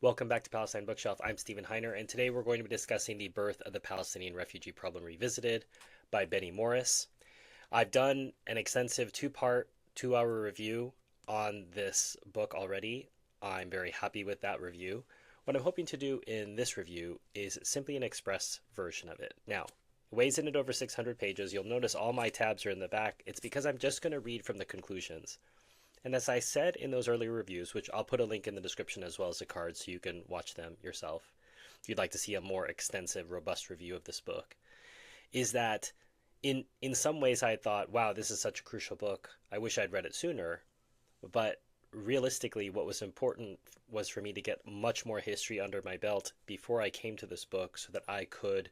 Welcome back to Palestine Bookshelf. I'm Stephen Heiner, and today we're going to be discussing The Birth of the Palestinian Refugee Problem Revisited by Benny Morris. I've done an extensive two-part, 2-hour review on this book already. I'm very happy with that review. What I'm hoping to do in this review is simply an express version of it. Now, it weighs in at over 600 pages. You'll notice all my tabs are in the back. It's because I'm just going to read from the conclusions. And as I said in those earlier reviews, which I'll put a link in the description as well as a card so you can watch them yourself, if you'd like to see a more extensive, robust review of this book, is that in some ways I thought, wow, this is such a crucial book. I wish I'd read it sooner. But realistically, what was important was for me to get much more history under my belt before I came to this book so that I could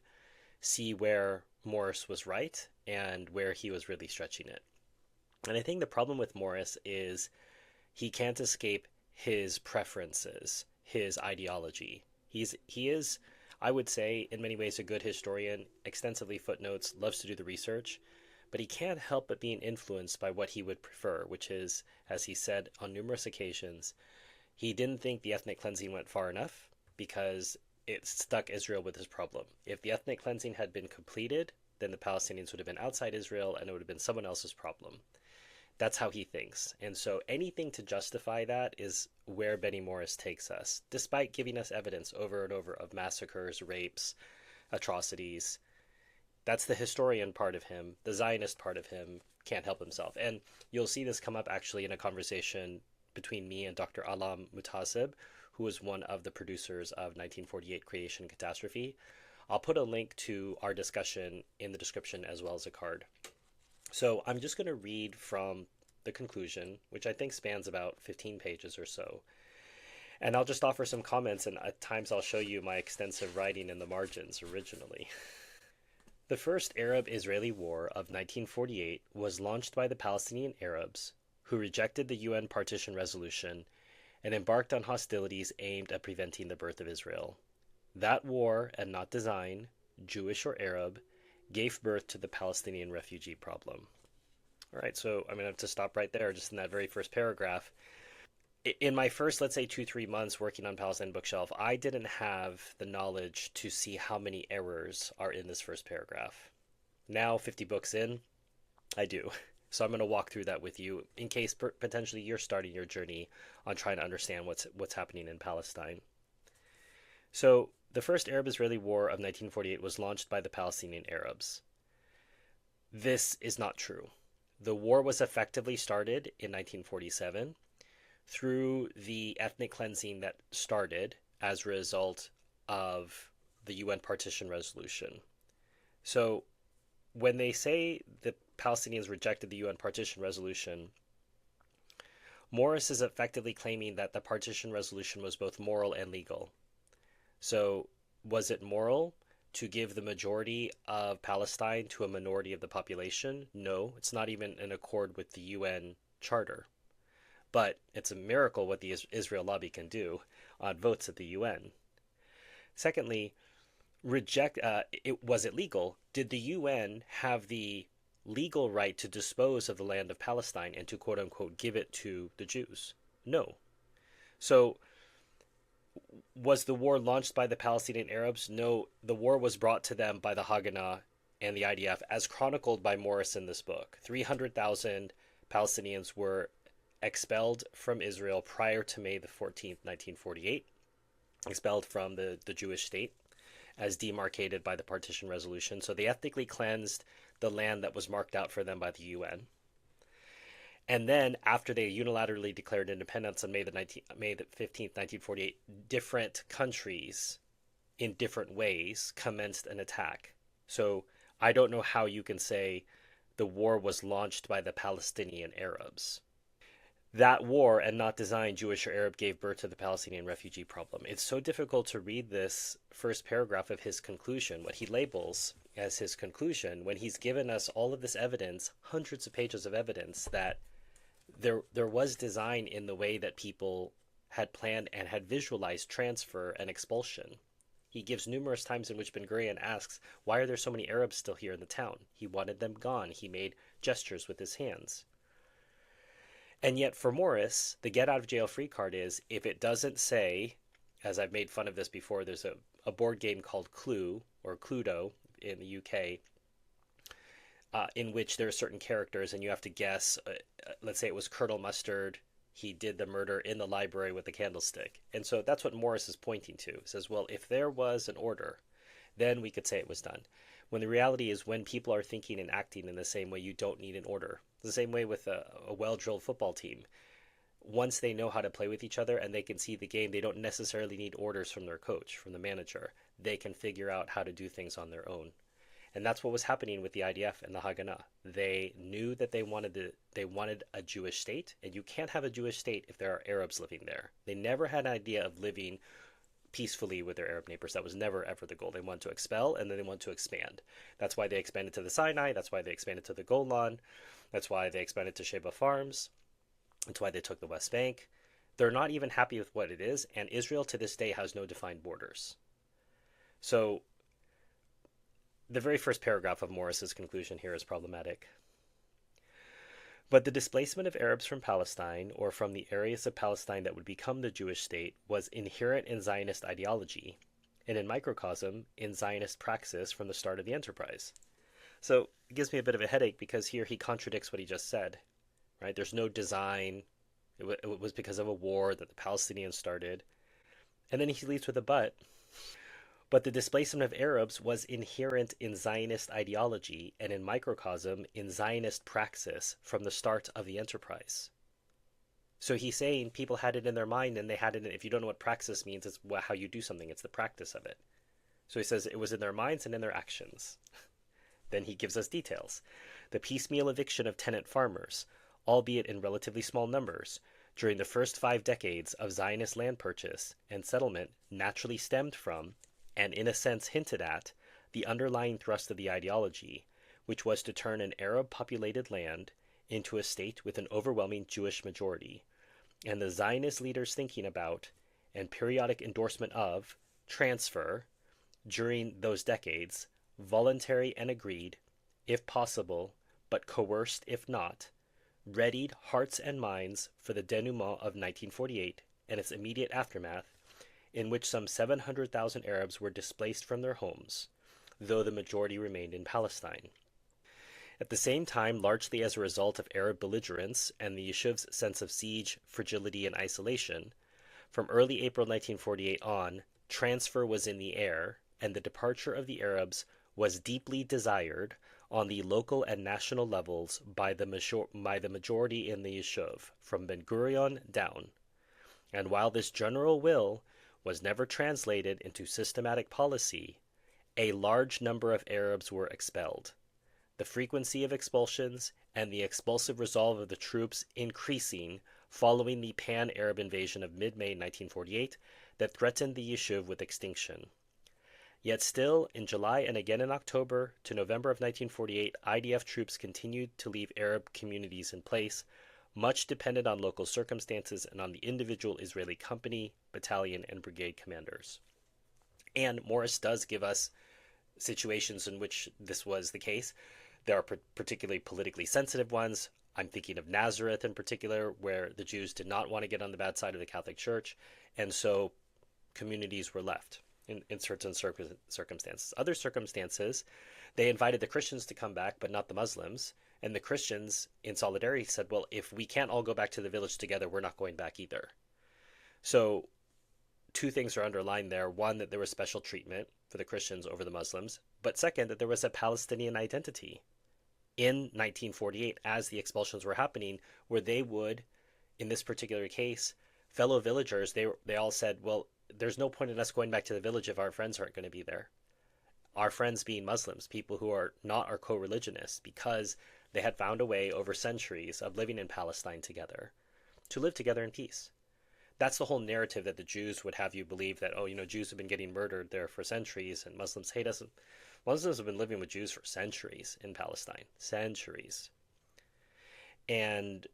see where Morris was right and where he was really stretching it. And I think the problem with Morris is he can't escape his preferences, his ideology. He is, I would say, in many ways a good historian, extensively footnotes, loves to do the research, but he can't help but being influenced by what he would prefer, which is, as he said on numerous occasions, he didn't think the ethnic cleansing went far enough because it stuck Israel with his problem. If the ethnic cleansing had been completed, then the Palestinians would have been outside Israel and it would have been someone else's problem. That's how he thinks. And so anything to justify that is where Benny Morris takes us, despite giving us evidence over and over of massacres, rapes, atrocities. That's the historian part of him. The Zionist part of him can't help himself. And you'll see this come up actually in a conversation between me and Dr. Alam Mutasib, who was one of the producers of 1948 Creation Catastrophe. I'll put a link to our discussion in the description as well as a card. So I'm just going to read from the conclusion, which I think spans about 15 pages or so. And I'll just offer some comments, and at times I'll show you my extensive writing in the margins originally. The first Arab-Israeli War of 1948 was launched by the Palestinian Arabs, who rejected the UN partition resolution and embarked on hostilities aimed at preventing the birth of Israel. That war, and not design, Jewish or Arab, gave birth to the Palestinian refugee problem. All right, so I'm going to have to stop right there, just in that very first paragraph. In my first, let's say, 2-3 months working on Palestine Bookshelf, I didn't have the knowledge to see how many errors are in this first paragraph. Now, 50 books in, I do. So I'm going to walk through that with you in case potentially you're starting your journey on trying to understand what's happening in Palestine. So the first Arab-Israeli War of 1948 was launched by the Palestinian Arabs. This is not true. The war was effectively started in 1947 through the ethnic cleansing that started as a result of the UN partition resolution. So when they say the Palestinians rejected the UN partition resolution, Morris is effectively claiming that the partition resolution was both moral and legal. So was it moral to give the majority of Palestine to a minority of the population? No, it's not even in accord with the UN Charter. But it's a miracle what the Israel lobby can do on votes at the UN. Secondly, was it legal? Did the UN have the legal right to dispose of the land of Palestine and to quote unquote give it to the Jews? No. So was the war launched by the Palestinian Arabs? No, the war was brought to them by the Haganah and the IDF, as chronicled by Morris in this book. 300,000 Palestinians were expelled from Israel prior to May the 14th, 1948, expelled from the Jewish state as demarcated by the partition resolution. So they ethnically cleansed the land that was marked out for them by the UN. And then, after they unilaterally declared independence on May the 15th, 1948, different countries, in different ways, commenced an attack. So I don't know how you can say the war was launched by the Palestinian Arabs. That war, and not design, Jewish or Arab, gave birth to the Palestinian refugee problem. It's so difficult to read this first paragraph of his conclusion, what he labels as his conclusion, when he's given us all of this evidence, hundreds of pages of evidence, that there was design in the way that people had planned and had visualized transfer and expulsion. He gives numerous times in which Ben Gurion asks, why are there so many Arabs still here in the town? He wanted them gone. He made gestures with his hands. And yet for Morris, the get out of jail free card is, if it doesn't say as I've made fun of this before, there's a board game called Clue or Cluedo in the UK, in which there are certain characters and you have to guess. Let's say it was Colonel Mustard. He did the murder in the library with the candlestick. And so that's what Morris is pointing to. He says, well, if there was an order, then we could say it was done. When the reality is, when people are thinking and acting in the same way, you don't need an order. The same way with a well-drilled football team. Once they know how to play with each other and they can see the game, they don't necessarily need orders from their coach, from the manager. They can figure out how to do things on their own. And that's what was happening with the IDF and the Haganah. They knew that they wanted a Jewish state, and you can't have a Jewish state if there are Arabs living there. They never had an idea of living peacefully with their Arab neighbors. That was never ever the goal. They want to expel, and then they want to expand. That's why they expanded to the Sinai. That's why they expanded to the Golan. That's why they expanded to Sheba Farms. That's why they took the West Bank. They're not even happy with what it is, and Israel to this day has no defined borders. So the very first paragraph of Morris's conclusion here is problematic. But the displacement of Arabs from Palestine, or from the areas of Palestine that would become the Jewish state, was inherent in Zionist ideology, and in microcosm in Zionist praxis from the start of the enterprise. So it gives me a bit of a headache, because here he contradicts what he just said. Right? There's no design. It was because of a war that the Palestinians started. And then he leads with a but. But the displacement of Arabs was inherent in Zionist ideology and in microcosm in Zionist praxis from the start of the enterprise. So he's saying people had it in their mind, and they had it. If you don't know what praxis means, it's how you do something. It's the practice of it. So he says it was in their minds and in their actions. Then he gives us details. The piecemeal eviction of tenant farmers, albeit in relatively small numbers, during the first 5 decades of Zionist land purchase and settlement naturally stemmed from, and in a sense hinted at, the underlying thrust of the ideology, which was to turn an Arab-populated land into a state with an overwhelming Jewish majority, and the Zionist leaders thinking about, and periodic endorsement of, transfer, during those decades, voluntary and agreed, if possible, but coerced if not, readied hearts and minds for the denouement of 1948 and its immediate aftermath, in which some 700,000 Arabs were displaced from their homes, though the majority remained in Palestine. At the same time, largely as a result of Arab belligerence and the Yeshuv's sense of siege, fragility, and isolation, from early April 1948 on, transfer was in the air, and the departure of the Arabs was deeply desired on the local and national levels by the majority in the Yeshuv, from Ben Gurion down. And while this general will was never translated into systematic policy, a large number of Arabs were expelled, the frequency of expulsions and the expulsive resolve of the troops increasing following the pan-Arab invasion of mid-May 1948 that threatened the Yeshuv with extinction. Yet still, in July and again in October to November of 1948, IDF troops continued to leave Arab communities in place, much dependent on local circumstances and on the individual Israeli company, battalion, and brigade commanders. And Morris does give us situations in which this was the case. There are particularly politically sensitive ones. I'm thinking of Nazareth in particular, where the Jews did not want to get on the bad side of the Catholic Church, and so communities were left in certain circumstances. Other circumstances, they invited the Christians to come back, but not the Muslims. And the Christians, in solidarity, said, well, if we can't all go back to the village together, we're not going back either. So 2 things are underlined there. One, that there was special treatment for the Christians over the Muslims. But second, that there was a Palestinian identity in 1948 as the expulsions were happening, where they would, in this particular case, fellow villagers, they all said, well, there's no point in us going back to the village if our friends aren't going to be there. Our friends being Muslims, people who are not our co-religionists, because they had found a way over centuries of living in Palestine together to live together in peace. That's the whole narrative that the Jews would have you believe, that, Jews have been getting murdered there for centuries and Muslims hate us. Muslims have been living with Jews for centuries in Palestine. Centuries. And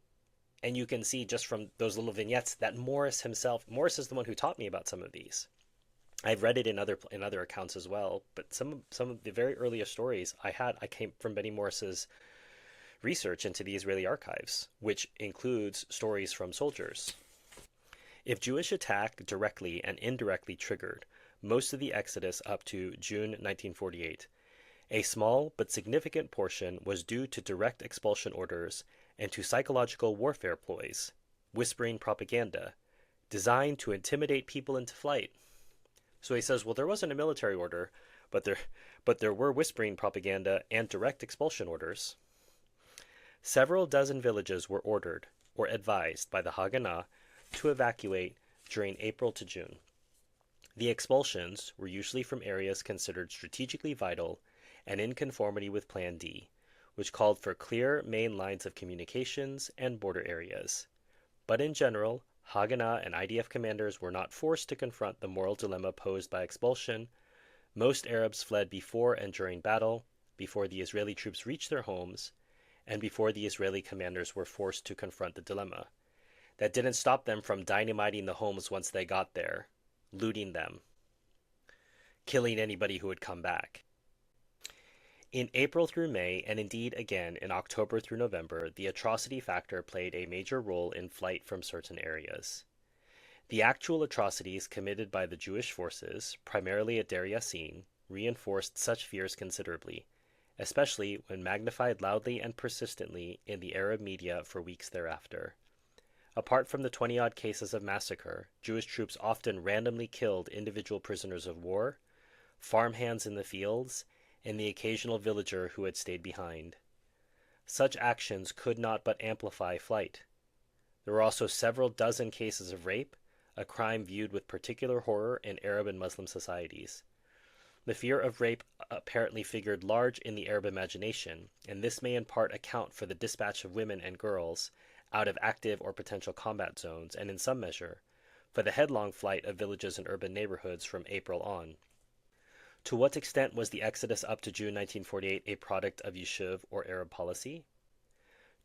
you can see just from those little vignettes that Morris is the one who taught me about some of these. I've read it in other accounts as well, but some of the very earliest stories I came from Benny Morris's research into the Israeli archives, which includes stories from soldiers. If Jewish attack directly and indirectly triggered most of the exodus up to June 1948, a small but significant portion was due to direct expulsion orders and to psychological warfare ploys, whispering propaganda, designed to intimidate people into flight. So he says, well, there wasn't a military order, but there were whispering propaganda and direct expulsion orders. Several dozen villages were ordered or advised by the Haganah to evacuate during April to June. The expulsions were usually from areas considered strategically vital and in conformity with Plan D, which called for clear main lines of communications and border areas. But in general, Haganah and IDF commanders were not forced to confront the moral dilemma posed by expulsion. Most Arabs fled before and during battle, before the Israeli troops reached their homes, and before the Israeli commanders were forced to confront the dilemma. That didn't stop them from dynamiting the homes once they got there, looting them, killing anybody who would come back. In April through May, and indeed again in October through November, the atrocity factor played a major role in flight from certain areas. The actual atrocities committed by the Jewish forces, primarily at Deir Yassin, reinforced such fears considerably, especially when magnified loudly and persistently in the Arab media for weeks thereafter. Apart from the 20-odd cases of massacre, Jewish troops often randomly killed individual prisoners of war, farmhands in the fields, and the occasional villager who had stayed behind. Such actions could not but amplify flight. There were also several dozen cases of rape, a crime viewed with particular horror in Arab and Muslim societies. The fear of rape apparently figured large in the Arab imagination, and this may in part account for the dispatch of women and girls out of active or potential combat zones, and in some measure, for the headlong flight of villages and urban neighborhoods from April on. To what extent was the exodus up to June 1948 a product of Yishuv or Arab policy?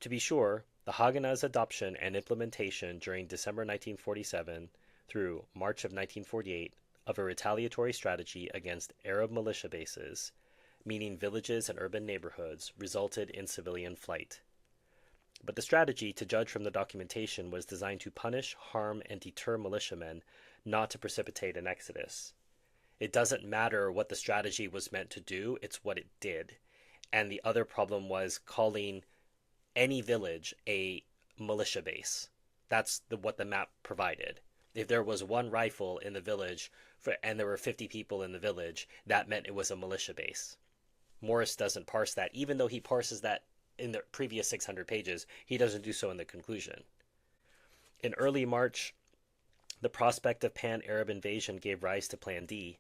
To be sure, the Haganah's adoption and implementation during December 1947 through March of 1948 of a retaliatory strategy against Arab militia bases, meaning villages and urban neighborhoods, resulted in civilian flight. But the strategy, to judge from the documentation, was designed to punish, harm, and deter militiamen, not to precipitate an exodus. It doesn't matter what the strategy was meant to do, it's what it did. And the other problem was calling any village a militia base. That's what the map provided. If there was one rifle in the village and there were 50 people in the village, that meant it was a militia base. Morris doesn't parse that. Even though he parses that in the previous 600 pages, he doesn't do so in the conclusion. In early March, the prospect of pan-Arab invasion gave rise to Plan D.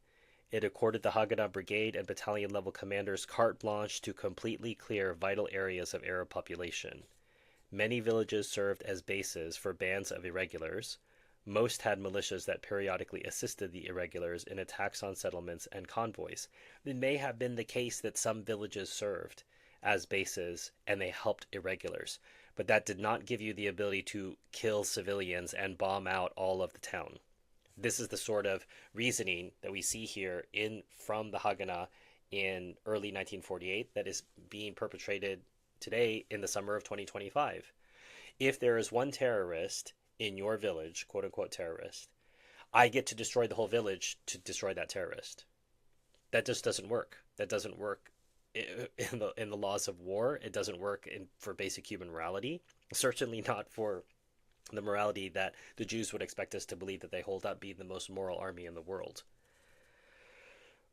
It accorded the Haganah brigade and battalion-level commanders carte blanche to completely clear vital areas of Arab population. Many villages served as bases for bands of irregulars. Most had militias that periodically assisted the irregulars in attacks on settlements and convoys. It may have been the case that some villages served as bases and they helped irregulars, but that did not give you the ability to kill civilians and bomb out all of the town. This is the sort of reasoning that we see here from the Haganah in early 1948 that is being perpetrated today in the summer of 2025. If there is one terrorist in your village, quote unquote terrorist, I get to destroy the whole village to destroy that terrorist. That just doesn't work. That doesn't work in the laws of war. It doesn't work for basic human morality. Certainly not for the morality that the Jews would expect us to believe that they hold up being the most moral army in the world.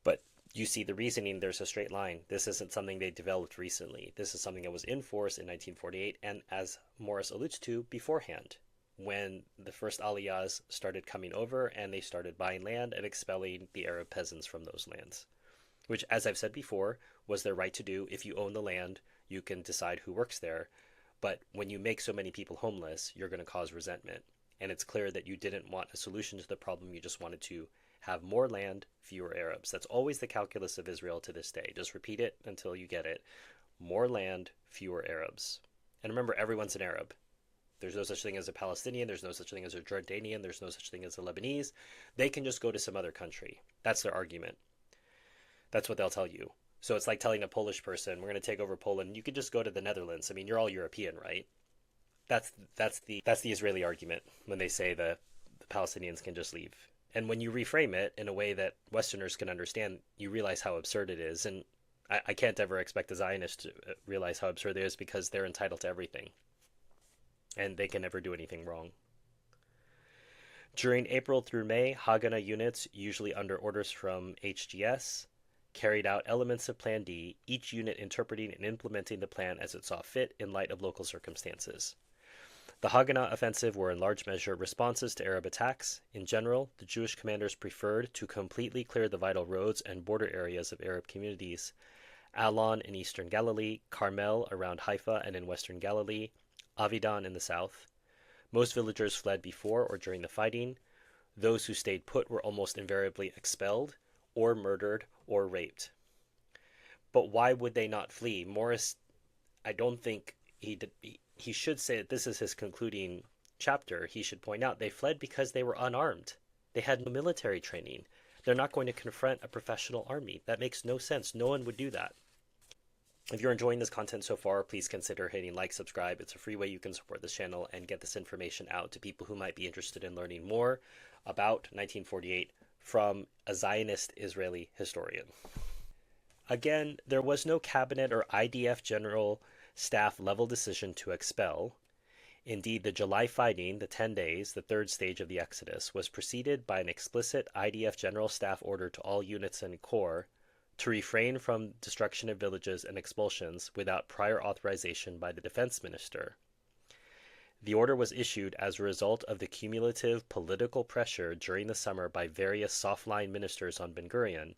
But you see the reasoning, there's a straight line. This isn't something they developed recently. This is something that was in force in 1948, and as Morris alludes to, beforehand, when the first Aliyahs started coming over and they started buying land and expelling the Arab peasants from those lands, which, as I've said before, was their right to do. If you own the land, you can decide who works there. But when you make so many people homeless, you're going to cause resentment. And it's clear that you didn't want a solution to the problem. You just wanted to have more land, fewer Arabs. That's always the calculus of Israel to this day. Just repeat it until you get it. More land, fewer Arabs. And remember, everyone's an Arab. There's no such thing as a Palestinian. There's no such thing as a Jordanian. There's no such thing as a Lebanese. They can just go to some other country. That's their argument. That's what they'll tell you. So it's like telling a Polish person, we're going to take over Poland. You could just go to the Netherlands. I mean, you're all European, right? That's the Israeli argument when they say the the Palestinians can just leave. And when you reframe it in a way that Westerners can understand, you realize how absurd it is. And I can't ever expect a Zionist to realize how absurd it is because they're entitled to everything and they can never do anything wrong. During April through May, Haganah units, usually under orders from HGS, carried out elements of Plan D, each unit interpreting and implementing the plan as it saw fit in light of local circumstances. The Haganah offensive were in large measure responses to Arab attacks. In general, the Jewish commanders preferred to completely clear the vital roads and border areas of Arab communities: Alon in eastern Galilee, Carmel around Haifa and in western Galilee, Avidan in the south. Most villagers fled before or during the fighting. Those who stayed put were almost invariably expelled or murdered or raped. But why would they not flee? Morris, I don't think he should say that this is his concluding chapter. He should point out they fled because they were unarmed. They had no military training. They're not going to confront a professional army. That makes no sense. No one would do that. If you're enjoying this content so far, please consider hitting like, subscribe. It's a free way you can support this channel and get this information out to people who might be interested in learning more about 1948 from a Zionist Israeli historian. Again, there was no cabinet or IDF general staff level decision to expel. Indeed, the July fighting, the 10 days, the third stage of the Exodus, was preceded by an explicit IDF general staff order to all units and corps to refrain from destruction of villages and expulsions without prior authorization by the defense minister. The order was issued as a result of the cumulative political pressure during the summer by various soft-line ministers on Ben Gurion,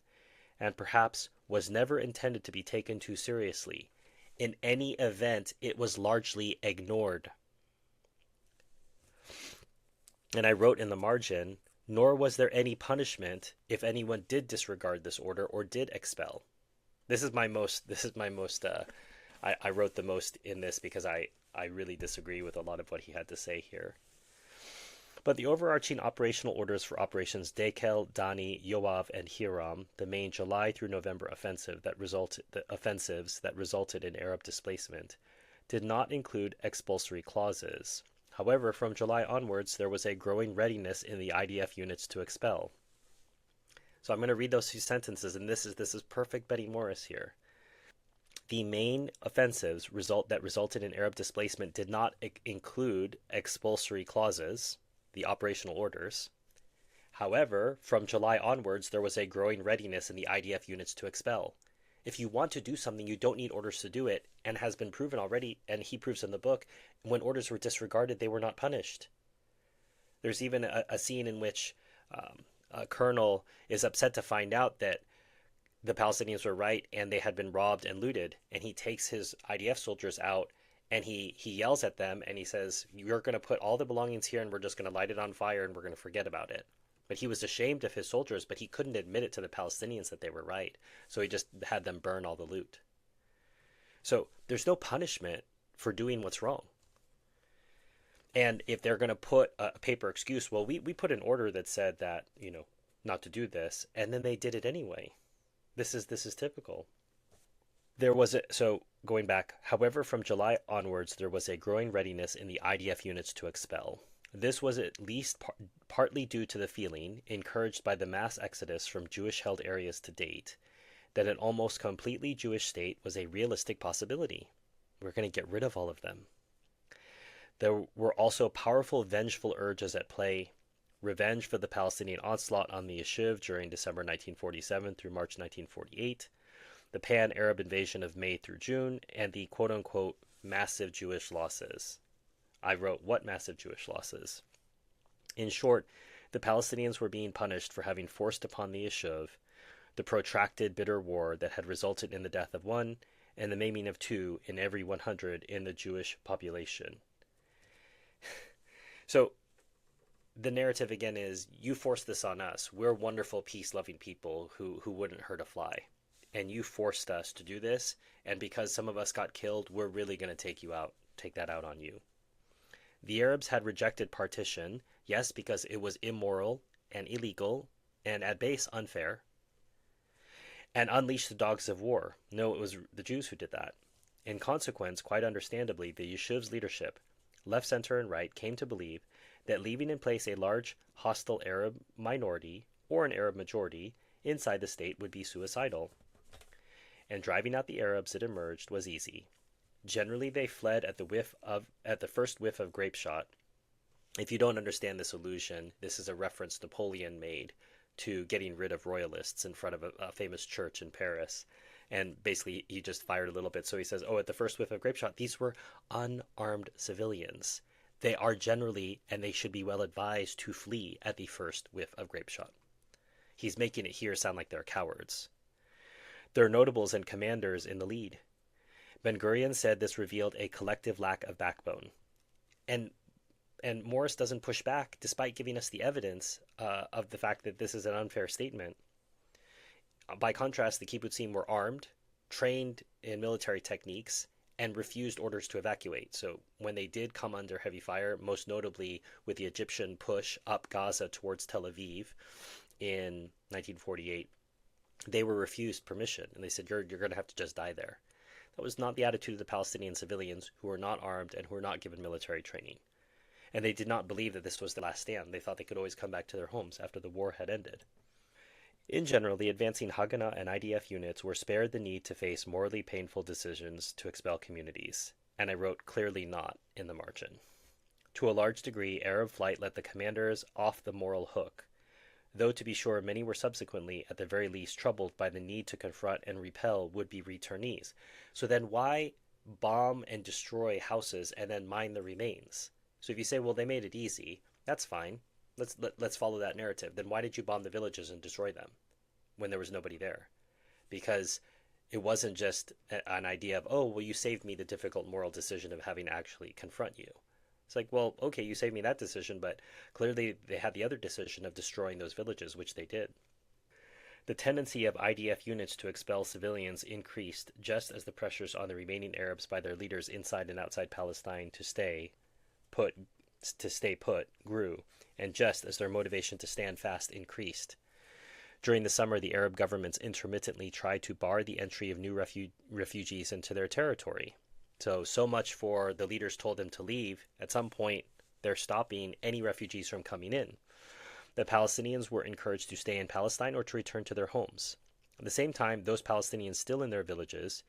and perhaps was never intended to be taken too seriously. In any event, it was largely ignored. And I wrote in the margin, nor was there any punishment if anyone did disregard this order or did expel. I wrote the most in this because I really disagree with a lot of what he had to say here. But the overarching operational orders for Operations Dekel, Dani, Yoav, and Hiram, the main July through November offensives that resulted in Arab displacement, did not include expulsory clauses. However, from July onwards, there was a growing readiness in the IDF units to expel. So I'm going to read those two sentences, and this is perfect Betty Morris here. The main offensives that resulted in Arab displacement did not include expulsory clauses, the operational orders. However, from July onwards, there was a growing readiness in the IDF units to expel. If you want to do something, you don't need orders to do it, and has been proven already, and he proves in the book, when orders were disregarded, they were not punished. There's even a scene in which a colonel is upset to find out that the Palestinians were right and they had been robbed and looted, and he takes his IDF soldiers out and he yells at them and he says, "You're going to put all the belongings here and we're just going to light it on fire and we're going to forget about it." But he was ashamed of his soldiers, but he couldn't admit it to the Palestinians that they were right. So he just had them burn all the loot. So there's no punishment for doing what's wrong. And if they're going to put a paper excuse, well, we put an order that said that, not to do this, and then they did it anyway. This is typical. So going back, however, from July onwards, there was a growing readiness in the IDF units to expel. This was at least partly due to the feeling, encouraged by the mass exodus from Jewish-held areas to date, that an almost completely Jewish state was a realistic possibility. We're going to get rid of all of them. There were also powerful vengeful urges at play: revenge for the Palestinian onslaught on the Yishuv during December 1947 through March 1948, the pan-Arab invasion of May through June, and the quote-unquote massive Jewish losses. I wrote, what massive Jewish losses? In short, the Palestinians were being punished for having forced upon the Yishuv the protracted bitter war that had resulted in the death of one and the maiming of 2 in every 100 in the Jewish population. So the narrative again is, you forced this on us. We're wonderful, peace-loving people who wouldn't hurt a fly. And you forced us to do this, and because some of us got killed, we're really going to take that out on you. The Arabs had rejected partition, yes, because it was immoral and illegal and at base unfair, and unleashed the dogs of war. No, it was the Jews who did that. In consequence, quite understandably, the Yishuv's leadership, left, center, and right, came to believe that leaving in place a large hostile Arab minority or an Arab majority inside the state would be suicidal. And driving out the Arabs, it emerged, was easy. Generally, they fled at the first whiff of grape shot. If you don't understand this allusion, this is a reference Napoleon made to getting rid of royalists in front of a famous church in Paris. And basically, he just fired a little bit. So he says, oh, at the first whiff of grape shot, these were unarmed civilians. They are generally, and they should be well advised to flee at the first whiff of grape shot. He's making it here sound like they're cowards. There are notables and commanders in the lead. Ben-Gurion said this revealed a collective lack of backbone. And Morris doesn't push back, despite giving us the evidence of the fact that this is an unfair statement. By contrast, the kibbutzim were armed, trained in military techniques, and refused orders to evacuate. So when they did come under heavy fire, most notably with the Egyptian push up Gaza towards Tel Aviv in 1948, they were refused permission, and they said, you're going to have to just die there. That was not the attitude of the Palestinian civilians, who were not armed and who were not given military training. And they did not believe that this was the last stand. They thought they could always come back to their homes after the war had ended. In general, the advancing Haganah and IDF units were spared the need to face morally painful decisions to expel communities, and I wrote clearly not in the margin. To a large degree, Arab flight let the commanders off the moral hook, though to be sure many were subsequently, at the very least, troubled by the need to confront and repel would-be returnees. So then why bomb and destroy houses and then mine the remains? So if you say, well, they made it easy, that's fine. Let's follow that narrative. Then why did you bomb the villages and destroy them when there was nobody there? Because it wasn't just an idea of, oh, well, you saved me the difficult moral decision of having to actually confront you. It's like, well, okay, you saved me that decision, but clearly they had the other decision of destroying those villages, which they did. The tendency of IDF units to expel civilians increased just as the pressures on the remaining Arabs by their leaders inside and outside Palestine to stay put grew, and just as their motivation to stand fast increased. During the summer, the Arab governments intermittently tried to bar the entry of new refugees into their territory. So much for the leaders told them to leave. At some point, they're stopping any refugees from coming in. The Palestinians were encouraged to stay in Palestine or to return to their homes. At the same time, those Palestinians still in their villages,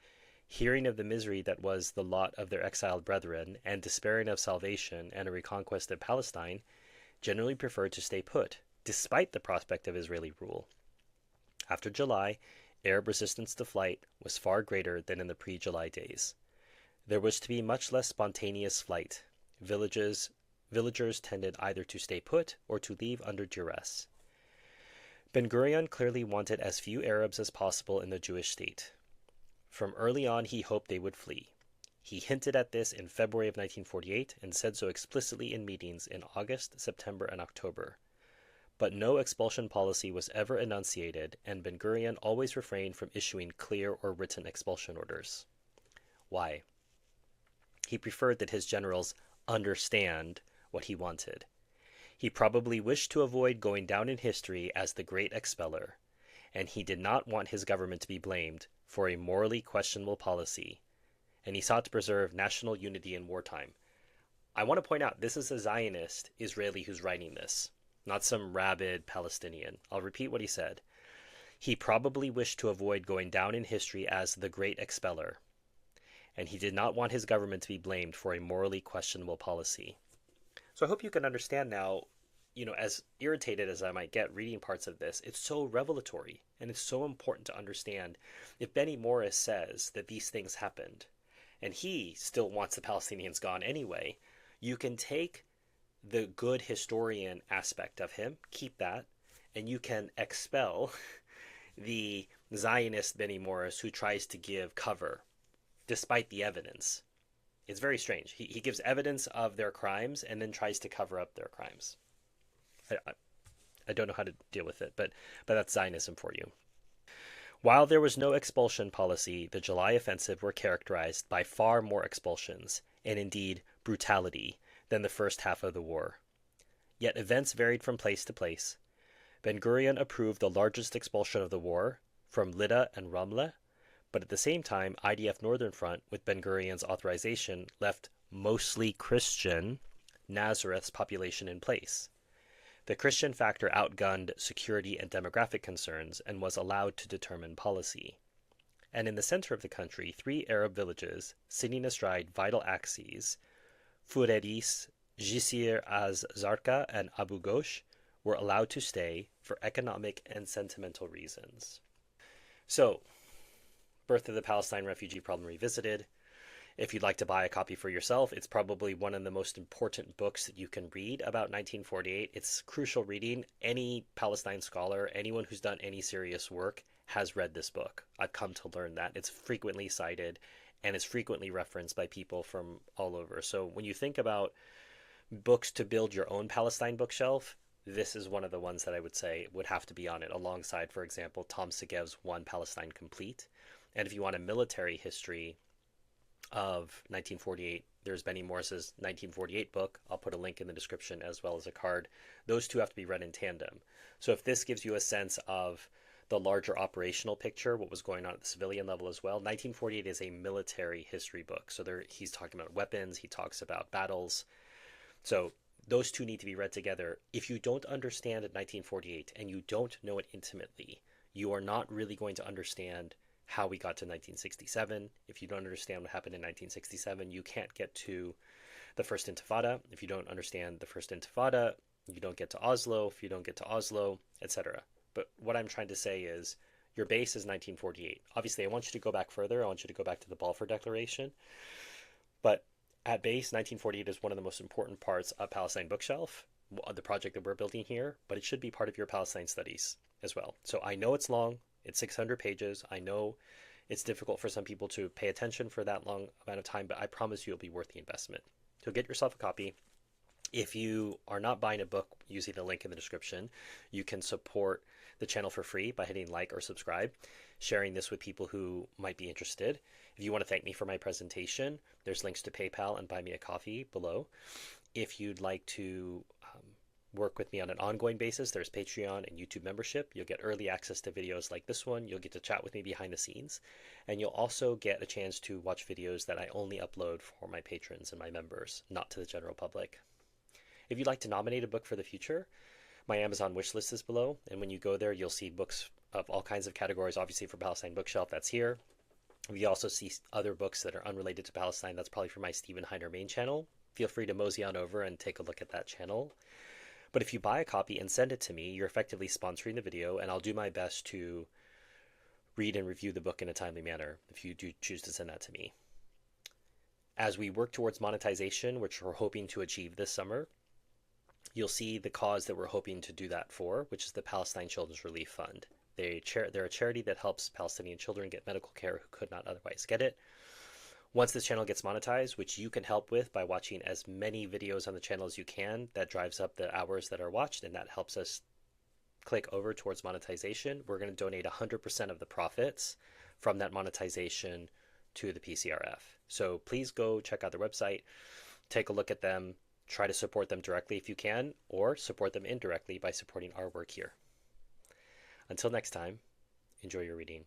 hearing of the misery that was the lot of their exiled brethren, and despairing of salvation and a reconquest of Palestine, generally preferred to stay put, despite the prospect of Israeli rule. After July, Arab resistance to flight was far greater than in the pre-July days. There was to be much less spontaneous flight. Villagers tended either to stay put or to leave under duress. Ben-Gurion clearly wanted as few Arabs as possible in the Jewish state. From early on, he hoped they would flee. He hinted at this in February of 1948 and said so explicitly in meetings in August, September, and October. But no expulsion policy was ever enunciated, and Ben-Gurion always refrained from issuing clear or written expulsion orders. Why? He preferred that his generals understand what he wanted. He probably wished to avoid going down in history as the great expeller, and he did not want his government to be blamed for a morally questionable policy, and he sought to preserve national unity in wartime. I want to point out, this is a Zionist Israeli who's writing this, not some rabid Palestinian. I'll repeat what he said. He probably wished to avoid going down in history as the great expeller, and he did not want his government to be blamed for a morally questionable policy. So I hope you can understand now, as irritated as I might get reading parts of this, it's so revelatory, and it's so important to understand. If Benny Morris says that these things happened, and he still wants the Palestinians gone anyway, you can take the good historian aspect of him, keep that, and you can expel the Zionist Benny Morris who tries to give cover despite the evidence. It's very strange. He gives evidence of their crimes and then tries to cover up their crimes. I don't know how to deal with it, but that's Zionism for you. While there was no expulsion policy, the July offensive were characterized by far more expulsions, and indeed brutality, than the first half of the war. Yet events varied from place to place. Ben-Gurion approved the largest expulsion of the war, from Lydda and Ramleh, but at the same time, IDF Northern Front, with Ben-Gurion's authorization, left mostly Christian Nazareth's population in place. The Christian factor outgunned security and demographic concerns and was allowed to determine policy. And in the center of the country, 3 Arab villages, sitting astride vital axes, Fureris, Jisr az-Zarqa, and Abu Ghosh, were allowed to stay for economic and sentimental reasons. So, Birth of the Palestine Refugee Problem Revisited. If you'd like to buy a copy for yourself, it's probably one of the most important books that you can read about 1948. It's crucial reading. Any Palestine scholar, anyone who's done any serious work, has read this book. I've come to learn that. It's frequently cited and is frequently referenced by people from all over. So when you think about books to build your own Palestine bookshelf, this is one of the ones that I would say would have to be on it, alongside, for example, Tom Segev's One Palestine Complete. And if you want a military history of 1948, there's Benny Morris's 1948 book. I'll put a link in the description as well as a card. Those two have to be read in tandem. So if this gives you a sense of the larger operational picture, what was going on at the civilian level as well, 1948 is a military history book. So he's talking about weapons, he talks about battles. So those two need to be read together. If you don't understand 1948 and you don't know it intimately, you are not really going to understand how we got to 1967. If you don't understand what happened in 1967, you can't get to the First Intifada. If you don't understand the First Intifada, you don't get to Oslo. If you don't get to Oslo, etc. But what I'm trying to say is your base is 1948. Obviously, I want you to go back further. I want you to go back to the Balfour Declaration. But at base, 1948 is one of the most important parts of Palestine Bookshelf, the project that we're building here, but it should be part of your Palestine studies as well. So I know it's long. It's 600 pages. I know it's difficult for some people to pay attention for that long amount of time, but I promise you it'll be worth the investment. So get yourself a copy. If you are not buying a book using the link in the description, you can support the channel for free by hitting like or subscribe, sharing this with people who might be interested. If you want to thank me for my presentation, there's links to PayPal and Buy Me a Coffee below. If you'd like to work with me on an ongoing basis, there's Patreon and YouTube membership. You'll get early access to videos like this one. You'll get to chat with me behind the scenes. And you'll also get a chance to watch videos that I only upload for my patrons and my members, not to the general public. If you'd like to nominate a book for the future, my Amazon wish list is below. And when you go there, you'll see books of all kinds of categories. Obviously for Palestine Bookshelf, that's here. We also see other books that are unrelated to Palestine. That's probably for my Stephen Heiner main channel. Feel free to mosey on over and take a look at that channel. But if you buy a copy and send it to me, you're effectively sponsoring the video, and I'll do my best to read and review the book in a timely manner if you do choose to send that to me. As we work towards monetization, which we're hoping to achieve this summer, you'll see the cause that we're hoping to do that for, which is the Palestine Children's Relief Fund. They're a charity that helps Palestinian children get medical care who could not otherwise get it. Once this channel gets monetized, which you can help with by watching as many videos on the channel as you can, that drives up the hours that are watched, and that helps us click over towards monetization. We're going to donate 100% of the profits from that monetization to the PCRF. So please go check out their website, take a look at them, try to support them directly if you can, or support them indirectly by supporting our work here. Until next time, enjoy your reading.